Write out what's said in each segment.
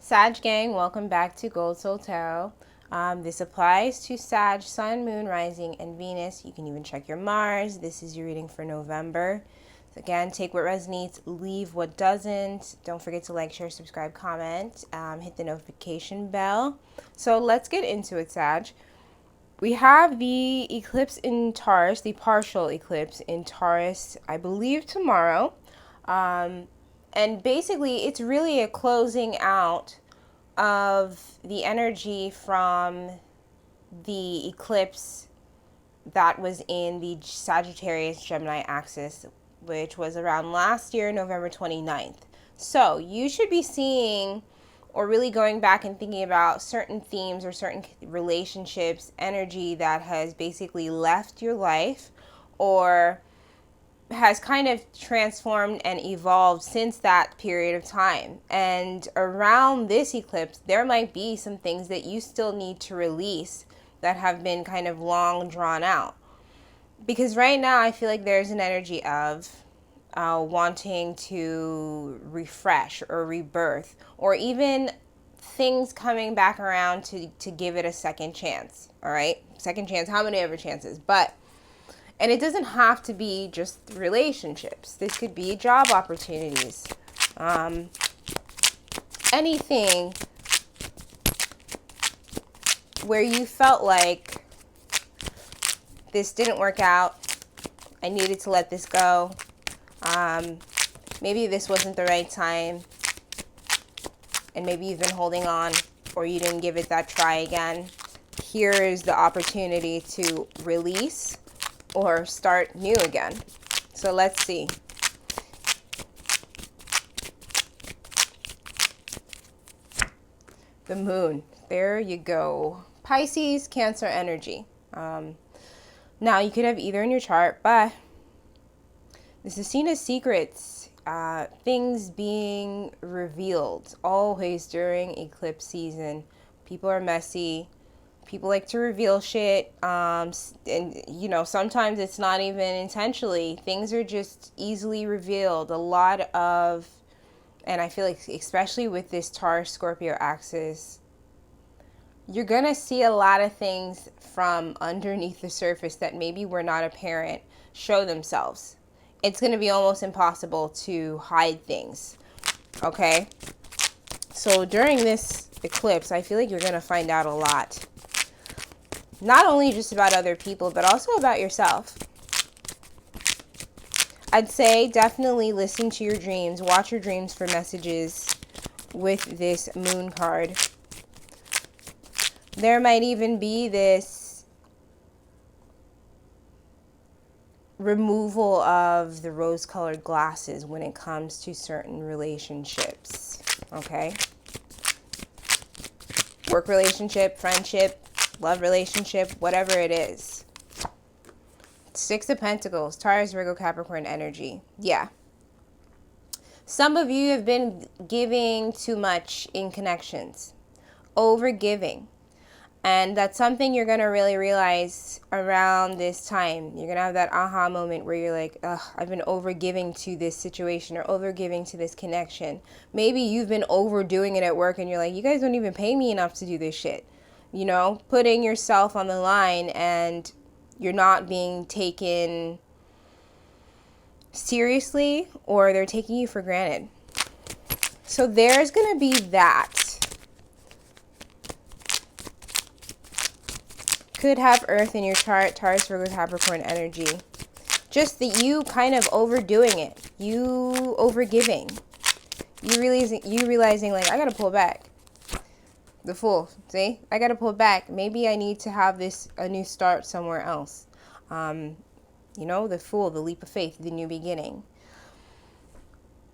Sag gang, welcome back to Gold Soul Tarot. This applies to Sag, Sun, Moon, Rising, and Venus. You can even check your Mars. This is your reading for November. So again, take what resonates, leave what doesn't. Don't forget to like, share, subscribe, comment. Hit the notification bell. So let's get into it, Sag. We have the eclipse in Taurus, the partial eclipse in Taurus, I believe tomorrow. And basically, it's really a closing out of the energy from the eclipse that was in the Sagittarius Gemini axis, which was around last year, November 29th. So you should be seeing or really going back and thinking about certain themes or certain relationships, energy that has basically left your life or has kind of transformed and evolved since that period of time. And around this eclipse, there might be some things that you still need to release that have been kind of long drawn out. Because right now, I feel like there's an energy of wanting to refresh or rebirth, or even things coming back around to give it a second chance. All right? Second chance, how many ever chances? And it doesn't have to be just relationships. This could be job opportunities. Anything where you felt like this didn't work out. I needed to let this go. Maybe this wasn't the right time. And maybe you've been holding on or you didn't give it that try again. Here is the opportunity to release or start new again. So let's see. The moon. There you go. Pisces, Cancer energy. Now, you could have either in your chart, but this is seen as secrets, things being revealed always during eclipse season. People are messy. People like to reveal shit, and you know, sometimes it's not even intentionally. Things are just easily revealed. A lot of, and I feel like especially with this Taurus Scorpio axis, you're gonna see a lot of things from underneath the surface that maybe were not apparent show themselves. It's gonna be almost impossible to hide things, okay? So during this eclipse, I feel like you're gonna find out a lot. Not only just about other people, but also about yourself. I'd say definitely listen to your dreams. Watch your dreams for messages with this moon card. There might even be this removal of the rose-colored glasses when it comes to certain relationships. Okay? Work relationship, friendship, love relationship, whatever it is. Six of Pentacles, Taurus, Virgo, Capricorn energy. Yeah. Some of you have been giving too much in connections. Over giving. And that's something you're going to really realize around this time. You're going to have that aha moment where you're like, ugh, I've been over giving to this situation or over giving to this connection. Maybe you've been overdoing it at work and you're like, you guys don't even pay me enough to do this shit. You know, putting yourself on the line and you're not being taken seriously or they're taking you for granted. So there's going to be that. Could have Earth in your chart, Taurus, Virgo, Capricorn energy. Just that you kind of overdoing it. You overgiving. You realizing like, I got to pull back. The Fool, see? I got to pull back. Maybe I need to have a new start somewhere else. You know, the Fool, the leap of faith, the new beginning.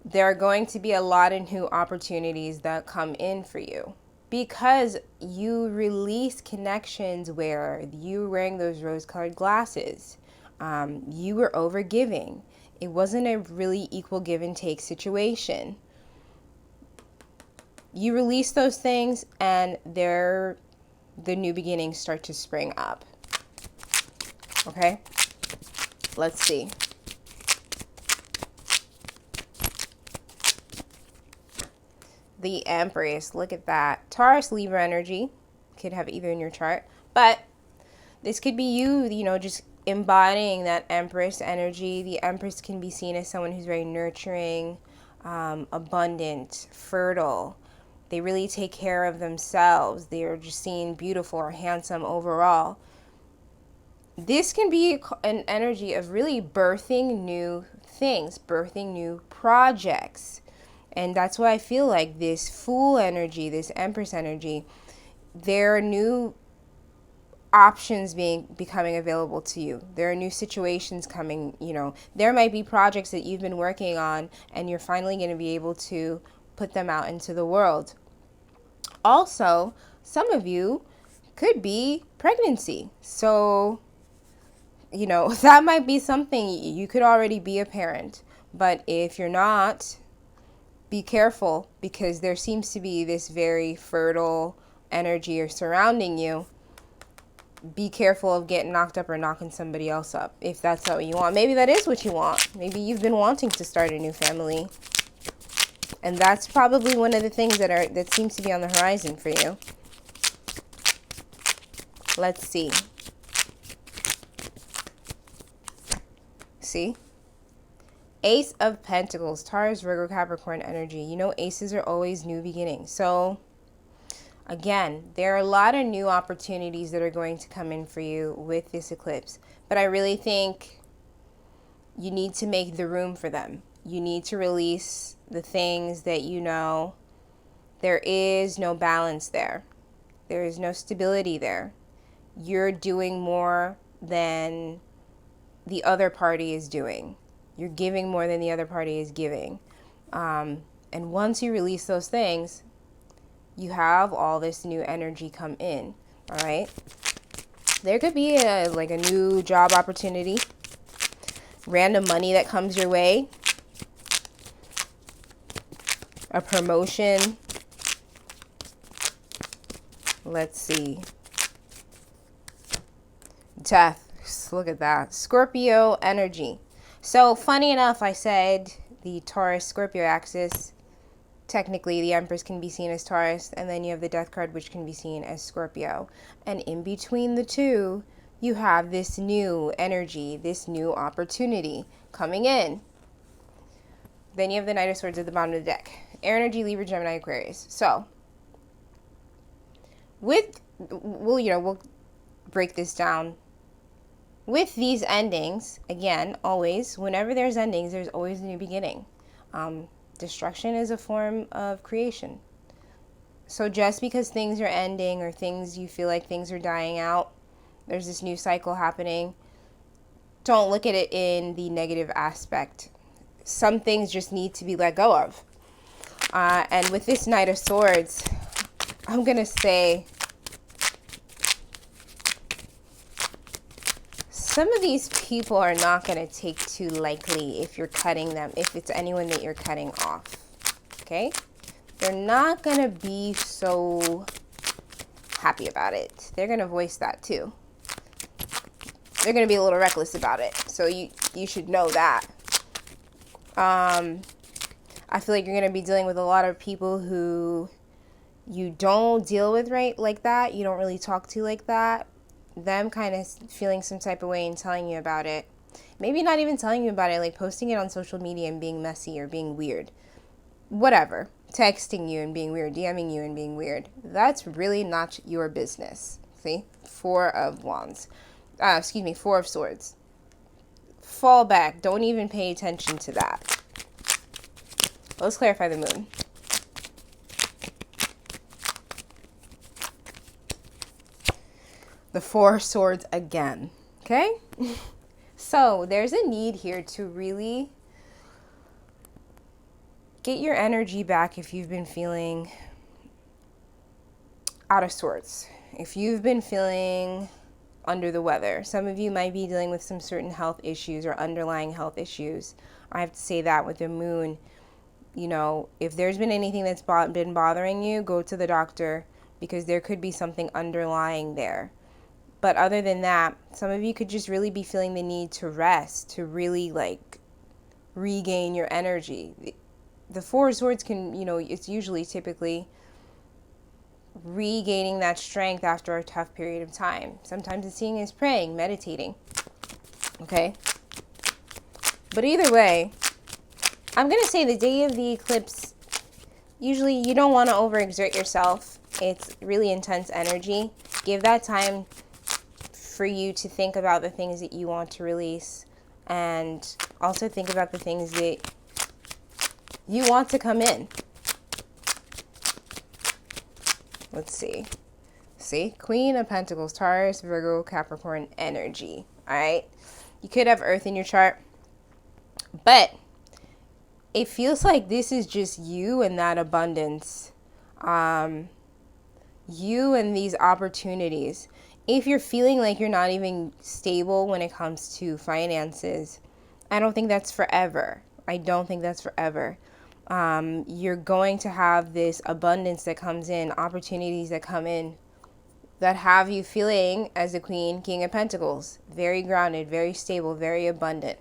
There are going to be a lot of new opportunities that come in for you because you release connections where you were wearing those rose-colored glasses. You were overgiving. It wasn't a really equal give and take situation. You release those things and the new beginnings start to spring up. Okay? Let's see. The Empress, look at that. Taurus, Libra energy. Could have either in your chart. But this could be you, just embodying that Empress energy. The Empress can be seen as someone who's very nurturing, abundant, fertile. They really take care of themselves. They're just seen beautiful or handsome overall. This can be an energy of really birthing new things, birthing new projects. And that's why I feel like this Fool energy, this Empress energy, there are new options becoming available to you. There are new situations coming, there might be projects that you've been working on and you're finally going to be able to put them out into the world. Also, some of you could be pregnancy. So, that might be something. You could already be a parent. But if you're not, be careful, because there seems to be this very fertile energy surrounding you. Be careful of getting knocked up or knocking somebody else up, if that's what you want. Maybe that is what you want. Maybe you've been wanting to start a new family, and that's probably one of the things that seems to be on the horizon for you. Let's see. See? Ace of Pentacles, Taurus, Virgo, Capricorn energy. Aces are always new beginnings. So, again, there are a lot of new opportunities that are going to come in for you with this eclipse. But I really think you need to make the room for them. You need to release the things that there is no balance there. There is no stability there. You're doing more than the other party is doing. You're giving more than the other party is giving. And once you release those things, you have all this new energy come in. All right. There could be a new job opportunity, random money that comes your way, a promotion. Let's see. Death. Look at that. Scorpio energy. So funny enough, I said the Taurus Scorpio axis. Technically, the Empress can be seen as Taurus, and then you have the Death card, which can be seen as Scorpio. And in between the two, you have this new energy, this new opportunity coming in. Then you have the Knight of Swords at the bottom of the deck. Air energy, Libra, Gemini, Aquarius. So, we'll break this down. With these endings, again, always, whenever there's endings, there's always a new beginning. Destruction is a form of creation. So just because things are ending or you feel like things are dying out, there's this new cycle happening, don't look at it in the negative aspect. Some things just need to be let go of. And with this Knight of Swords, I'm going to say some of these people are not going to take too lightly if you're cutting them, if it's anyone that you're cutting off, okay? They're not going to be so happy about it. They're going to voice that too. They're going to be a little reckless about it, so you should know that. I feel like you're going to be dealing with a lot of people who you don't deal with like that. You don't really talk to like that. Them kind of feeling some type of way and telling you about it. Maybe not even telling you about it, like posting it on social media and being messy or being weird. Whatever. Texting you and being weird, DMing you and being weird. That's really not your business. See? Four of Swords. Fall back. Don't even pay attention to that. Let's clarify the moon. The Four of Swords again. Okay? So there's a need here to really get your energy back if you've been feeling out of sorts. If you've been feeling under the weather. Some of you might be dealing with some certain health issues or underlying health issues. I have to say that with the moon. If there's been anything that's been bothering you, go to the doctor, because there could be something underlying there. But other than that, some of you could just really be feeling the need to rest, to really regain your energy. the Four of Swords can, it's usually typically regaining that strength after a tough period of time. Sometimes it's seeing as praying, meditating. Okay? But either way, I'm going to say the day of the eclipse, usually you don't want to overexert yourself. It's really intense energy. Give that time for you to think about the things that you want to release, and also think about the things that you want to come in. Let's see. See? Queen of Pentacles, Taurus, Virgo, Capricorn energy. All right? You could have Earth in your chart, but it feels like this is just you and that abundance. You and these opportunities. If you're feeling like you're not even stable when it comes to finances, I don't think that's forever. I don't think that's forever. You're going to have this abundance that comes in, opportunities that come in that have you feeling as a queen, King of Pentacles, very grounded, very stable, very abundant.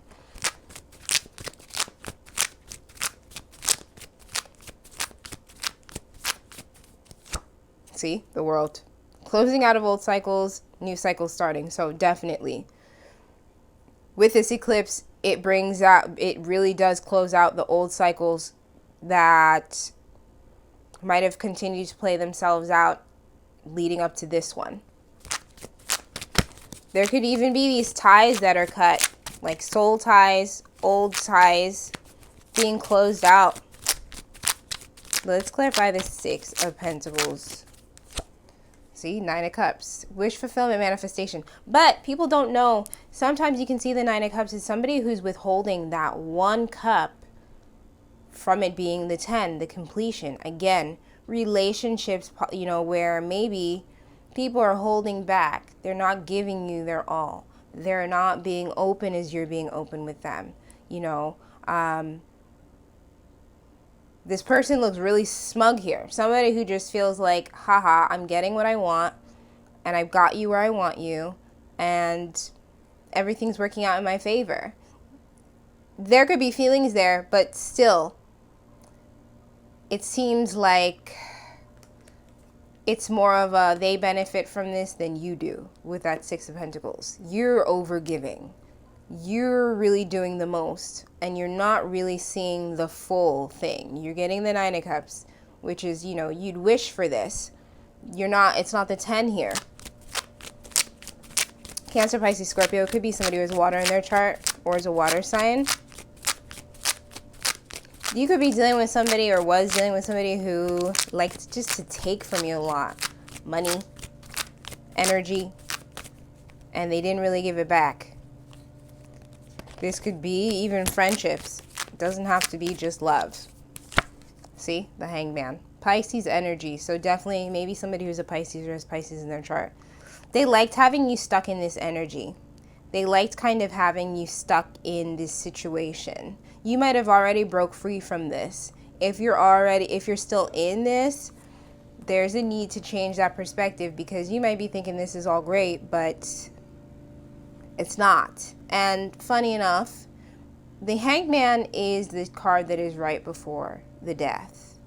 See, the World. Closing out of old cycles, new cycles starting. So definitely with this eclipse, it really does close out the old cycles that might have continued to play themselves out leading up to this one. There could even be these ties that are cut, like soul ties, old ties being closed out. Let's clarify the Six of Pentacles. See, Nine of Cups, wish fulfillment, manifestation. But people don't know. Sometimes you can see the Nine of Cups as somebody who's withholding that one cup from it being the 10, the completion. Again, relationships, where maybe people are holding back. They're not giving you their all. They're not being open as you're being open with them. This person looks really smug here. Somebody who just feels like, haha, I'm getting what I want, and I've got you where I want you, and everything's working out in my favor. There could be feelings there, but still, it seems like it's more of a they benefit from this than you do with that Six of Pentacles. You're overgiving. You're really doing the most, and you're not really seeing the full thing. You're getting the Nine of Cups, which is, you'd wish for this. It's not the 10 here. Cancer, Pisces, Scorpio. It could be somebody who has water in their chart or is a water sign. You could be dealing with somebody or was dealing with somebody who likes just to take from you a lot. Money, energy, and they didn't really give it back. This could be even friendships. It doesn't have to be just love. See? The Hangman. Pisces energy. So definitely maybe somebody who's a Pisces or has Pisces in their chart. They liked having you stuck in this energy. They liked kind of having you stuck in this situation. You might have already broke free from this. If you're still in this, there's a need to change that perspective, because you might be thinking this is all great, but it's not. And funny enough, the Hangman is the card that is right before the death.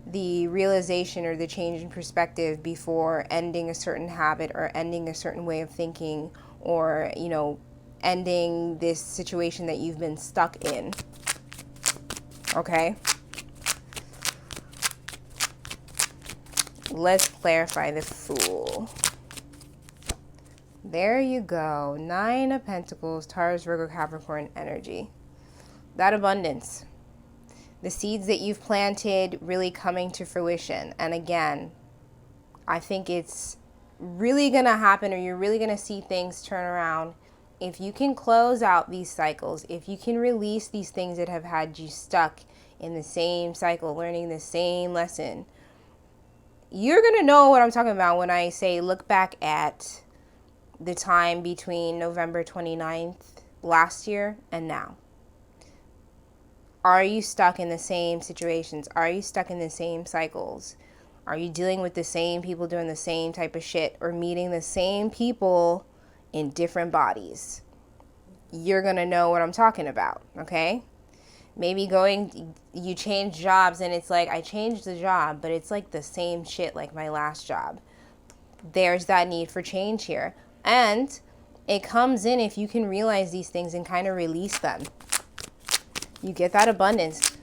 The realization or the change in perspective before ending a certain habit or ending a certain way of thinking, or, ending this situation that you've been stuck in. Okay? Let's clarify the Fool. There you go. Nine of Pentacles, Taurus, Virgo, Capricorn energy. That abundance. The seeds that you've planted really coming to fruition. And again, I think it's really going to happen, or you're really going to see things turn around if you can close out these cycles, if you can release these things that have had you stuck in the same cycle, learning the same lesson. You're going to know what I'm talking about when I say look back at the time between November 29th last year and now. Are you stuck in the same situations? Are you stuck in the same cycles? Are you dealing with the same people doing the same type of shit, or meeting the same people in different bodies? You're going to know what I'm talking about, okay? Maybe you change jobs and it's like, I changed the job, but it's like the same shit like my last job. There's that need for change here. And it comes in if you can realize these things and kind of release them. You get that abundance.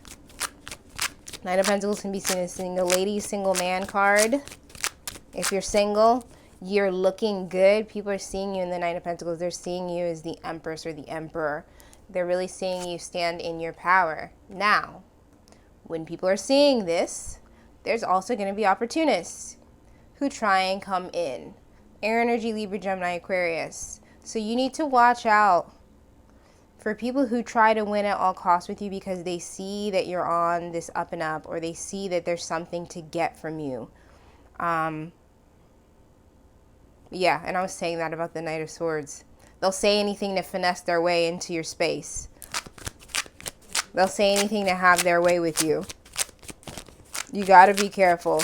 Knight of Pentacles can be seen as single lady, single man card. If you're single, you're looking good. People are seeing you in the Knight of Pentacles. They're seeing you as the Empress or the Emperor. They're really seeing you stand in your power. Now, when people are seeing this, there's also going to be opportunists who try and come in. Air energy, Libra, Gemini, Aquarius. So you need to watch out for people who try to win at all costs with you because they see that you're on this up and up, or they see that there's something to get from you. Yeah, and I was saying that about the Knight of Swords. They'll say anything to finesse their way into your space. They'll say anything to have their way with you. You gotta be careful.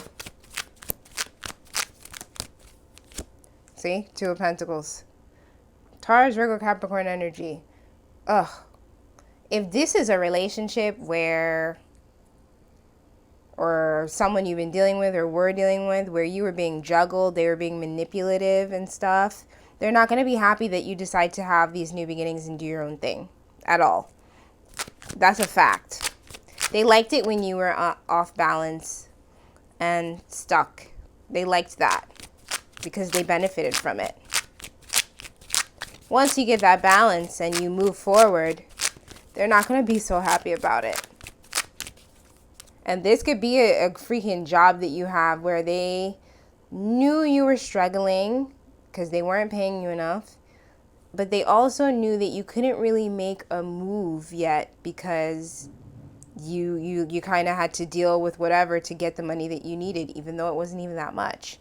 See? Two of Pentacles. Taurus, Virgo, Capricorn energy. Ugh. If this is a relationship where, or someone you've been dealing with or were dealing with, where you were being juggled, they were being manipulative and stuff, they're not going to be happy that you decide to have these new beginnings and do your own thing at all. That's a fact. They liked it when you were off balance and stuck. They liked that because they benefited from it. Once you get that balance and you move forward, they're not going to be so happy about it. And this could be a freaking job that you have where they knew you were struggling because they weren't paying you enough. But they also knew that you couldn't really make a move yet because you kind of had to deal with whatever to get the money that you needed, even though it wasn't even that much.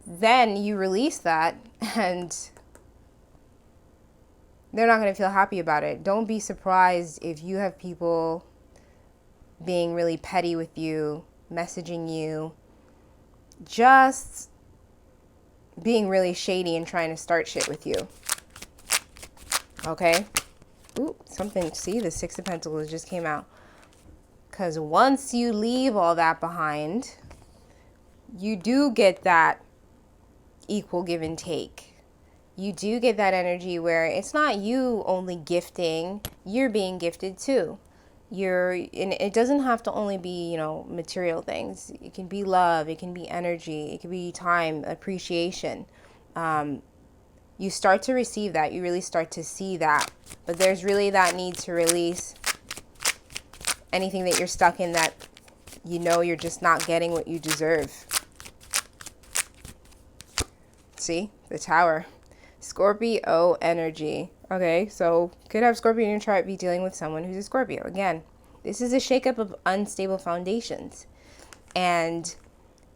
Then you release that and they're not going to feel happy about it. Don't be surprised if you have people being really petty with you, messaging you, just being really shady and trying to start shit with you. Okay? Ooh, something. See, the Six of Pentacles just came out. Because once you leave all that behind, you do get that equal give and take. You do get that energy where it's not you only gifting, you're being gifted too. And it doesn't have to only be, material things. It can be love, it can be energy, it can be time, appreciation. You start to receive that, you really start to see that. But there's really that need to release anything that you're stuck in that you're just not getting what you deserve. See? The Tower. Scorpio energy. Okay, so could have Scorpio in your chart, be dealing with someone who's a Scorpio. Again, this is a shakeup of unstable foundations. And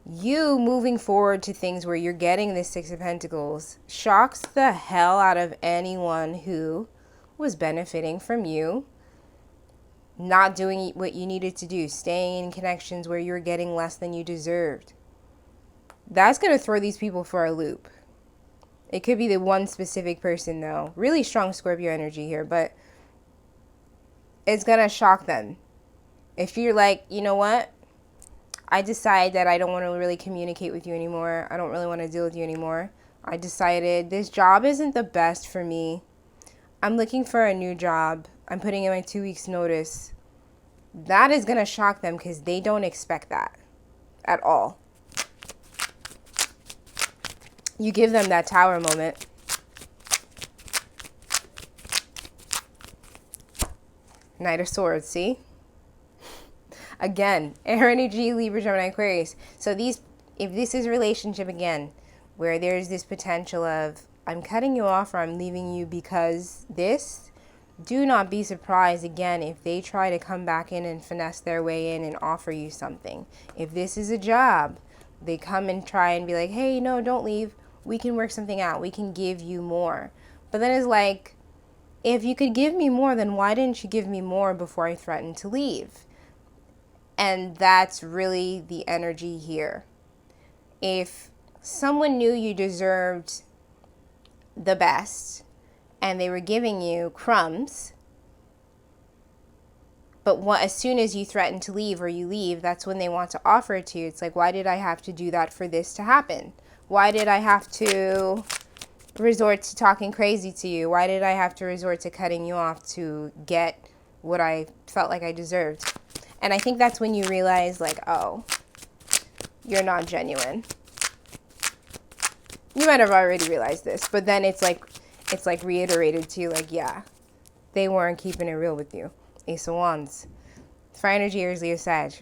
you moving forward to things where you're getting this Six of Pentacles shocks the hell out of anyone who was benefiting from you not doing what you needed to do, staying in connections where you're getting less than you deserved. That's going to throw these people for a loop. It could be the one specific person, though. Really strong Scorpio energy here, but it's going to shock them. If you're like, you know what? I decide that I don't want to really communicate with you anymore. I don't really want to deal with you anymore. I decided this job isn't the best for me. I'm looking for a new job. I'm putting in my 2 weeks notice. That is going to shock them because they don't expect that at all. You give them that Tower moment. Knight of Swords, see? Again, air energy, Libra, Gemini, Aquarius. So if this is a relationship again, where there's this potential of, I'm cutting you off or I'm leaving you because this, do not be surprised again if they try to come back in and finesse their way in and offer you something. If this is a job, they come and try and be like, hey, no, don't leave. We can work something out. We can give you more. But then it's like, if you could give me more, then why didn't you give me more before I threatened to leave? And that's really the energy here. If someone knew you deserved the best and they were giving you crumbs, But as soon as you threaten to leave or you leave, that's when they want to offer it to you. It's like, why did I have to do that for this to happen? Why did I have to resort to talking crazy to you? Why did I have to resort to cutting you off to get what I felt like I deserved? And I think that's when you realize, like, oh, you're not genuine. You might have already realized this, but then it's like reiterated to you, like, yeah, they weren't keeping it real with you. Ace of Wands. Fire energy here is Leo Sag.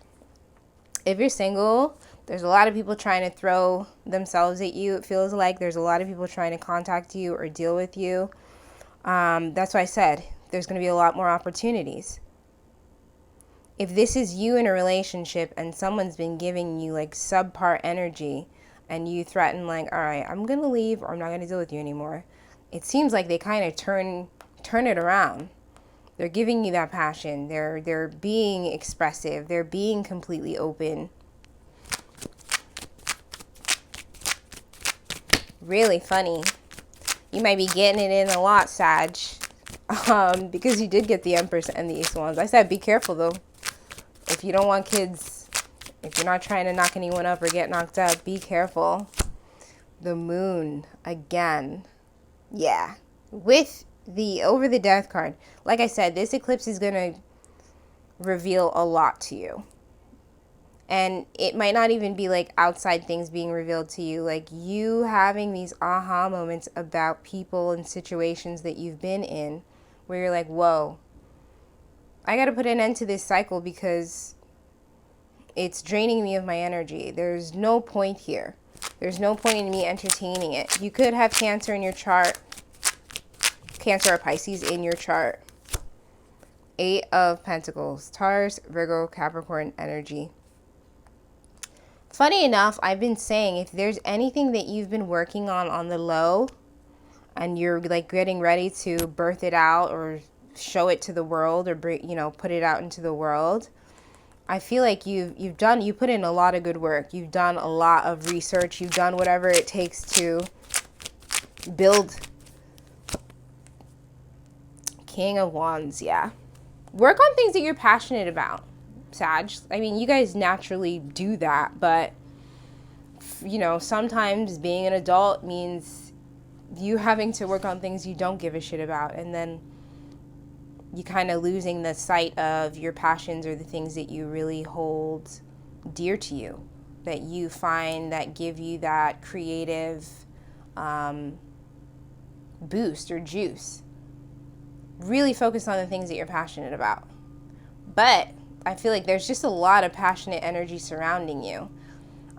If you're single, there's a lot of people trying to throw themselves at you. It feels like there's a lot of people trying to contact you or deal with you. That's why I said there's going to be a lot more opportunities. If this is you in a relationship and someone's been giving you like subpar energy and you threaten like, all right, I'm going to leave or I'm not going to deal with you anymore, it seems like they kind of turn it around. They're giving you that passion. They're being expressive. They're being completely open. Really funny. You might be getting it in a lot, Sag, because you did get the Empress and the Ace of Wands. I said be careful, though. If you don't want kids, if you're not trying to knock anyone up or get knocked up, be careful. The Moon, again. Yeah. With the Over the Death card. Like I said, this eclipse is going to reveal a lot to you. And it might not even be like outside things being revealed to you. Like you having these aha moments about people and situations that you've been in where you're like, whoa, I got to put an end to this cycle because it's draining me of my energy. There's no point here. There's no point in me entertaining it. You could have Cancer in your chart. Cancer or Pisces in your chart. 8 of Pentacles. Taurus, Virgo, Capricorn energy. Funny enough, I've been saying if there's anything that you've been working on the low and you're like getting ready to birth it out or show it to the world or put it out into the world, I feel like you put in a lot of good work. You've done a lot of research. You've done whatever it takes to build. King of Wands, yeah. Work on things that you're passionate about, Sag. I mean, you guys naturally do that, but, sometimes being an adult means you having to work on things you don't give a shit about, and then you kind of losing the sight of your passions or the things that you really hold dear to you, that you find that give you that creative boost or juice. Really focus on the things that you're passionate about. But I feel like there's just a lot of passionate energy surrounding you.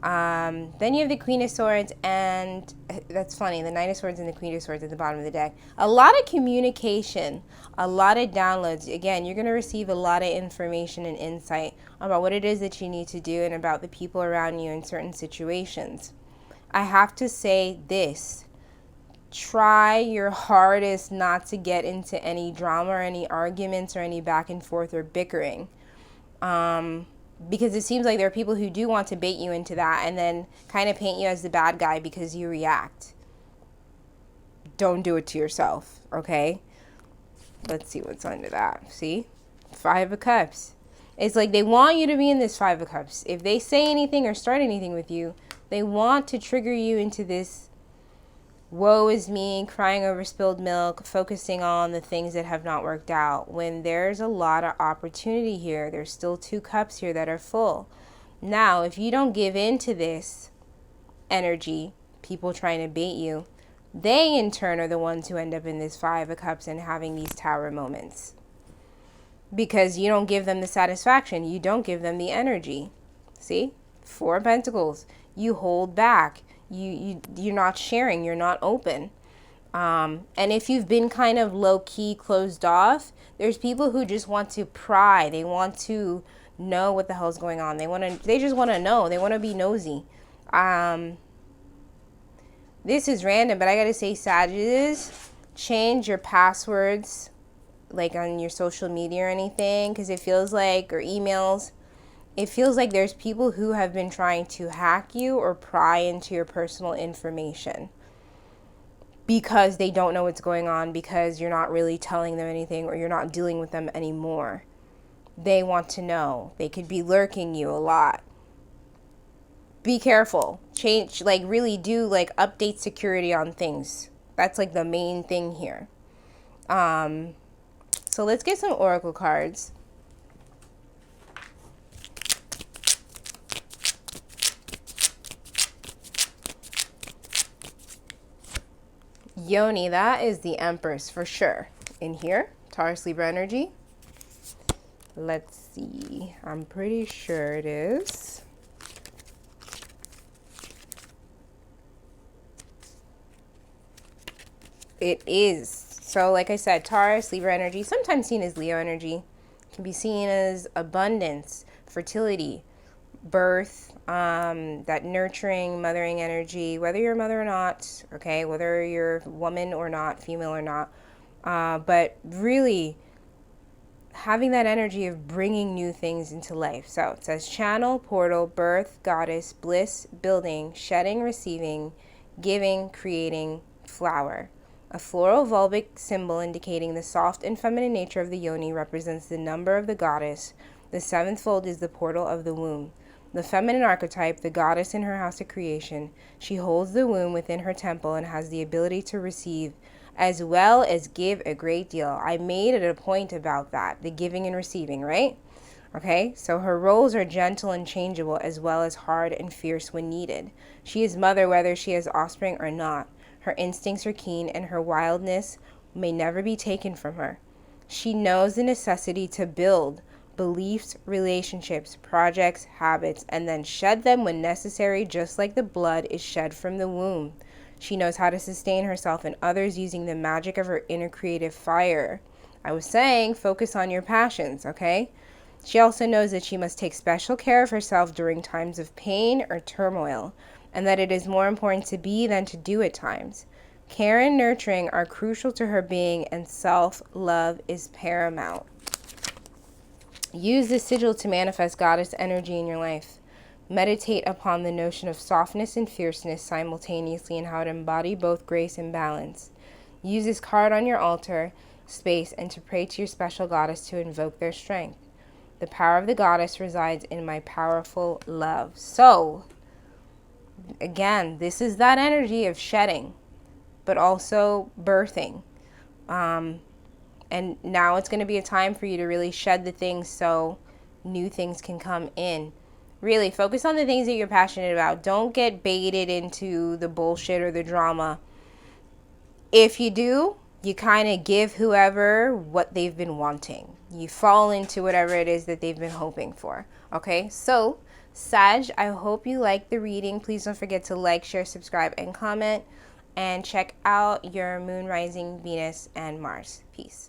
Then you have the Queen of Swords, and that's funny, the Knight of Swords and the Queen of Swords at the bottom of the deck. A lot of communication, a lot of downloads. Again, you're going to receive a lot of information and insight about what it is that you need to do and about the people around you in certain situations. I have to say this. Try your hardest not to get into any drama or any arguments or any back and forth or bickering. Because it seems like there are people who do want to bait you into that and then kind of paint you as the bad guy because you react. Don't do it to yourself, okay? Let's see what's under that. See? 5 of Cups. It's like they want you to be in this 5 of Cups. If they say anything or start anything with you, they want to trigger you into this woe is me, crying over spilled milk, focusing on the things that have not worked out. When there's a lot of opportunity here, there's still 2 cups here that are full. Now, if you don't give in to this energy, people trying to bait you, they in turn are the ones who end up in this 5 of Cups and having these tower moments. Because you don't give them the satisfaction. You don't give them the energy. See? 4 of Pentacles. You hold back. You're not sharing, you're not open. And if you've been kind of low-key closed off, there's people who just want to pry. They want to know what the hell's going on. They just want to know. They want to be nosy. This is random, but I gotta say, Sagittarius, change your passwords, like on your social media or anything, because it feels like, or emails, it feels like there's people who have been trying to hack you or pry into your personal information because they don't know what's going on, because you're not really telling them anything or you're not dealing with them anymore. They want to know. They could be lurking you a lot. Be careful. Change, like really do like update security on things. That's like the main thing here. So let's get some oracle cards. Yoni, that is the Empress for sure. In here, Taurus Libra energy. Let's see. I'm pretty sure it is. It is. So like I said, Taurus, Libra energy, sometimes seen as Leo energy, can be seen as abundance, fertility, birth, that nurturing, mothering energy, whether you're a mother or not, okay, whether you're a woman or not, female or not, but really having that energy of bringing new things into life. So it says channel, portal, birth, goddess, bliss, building, shedding, receiving, giving, creating, flower. A floral vulvic symbol indicating the soft and feminine nature of the yoni represents the number of the goddess. The seventh fold is the portal of the womb. The feminine archetype, the goddess in her house of creation, she holds the womb within her temple and has the ability to receive as well as give a great deal. I made it a point about that, the giving and receiving, right? Okay, so her roles are gentle and changeable as well as hard and fierce when needed. She is mother whether she has offspring or not. Her instincts are keen and her wildness may never be taken from her. She knows the necessity to build beliefs, relationships, projects, habits, and then shed them when necessary, just like the blood is shed from the womb. She knows how to sustain herself and others using the magic of her inner creative fire. I was saying, focus on your passions, okay? She also knows that she must take special care of herself during times of pain or turmoil, and that it is more important to be than to do at times. Care and nurturing are crucial to her being, and self-love is paramount. Use this sigil to manifest goddess energy in your life. Meditate upon the notion of softness and fierceness simultaneously and how to embody both grace and balance. Use this card on your altar space and to pray to your special goddess to invoke their strength. The power of the goddess resides in my powerful love. So, again, this is that energy of shedding, but also birthing. And now it's going to be a time for you to really shed the things so new things can come in. Really focus on the things that you're passionate about. Don't get baited into the bullshit or the drama. If you do, you kind of give whoever what they've been wanting. You fall into whatever it is that they've been hoping for. Okay, so Sag, I hope you liked the reading. Please don't forget to like, share, subscribe, and comment. And check out your moon, rising, Venus, and Mars. Peace.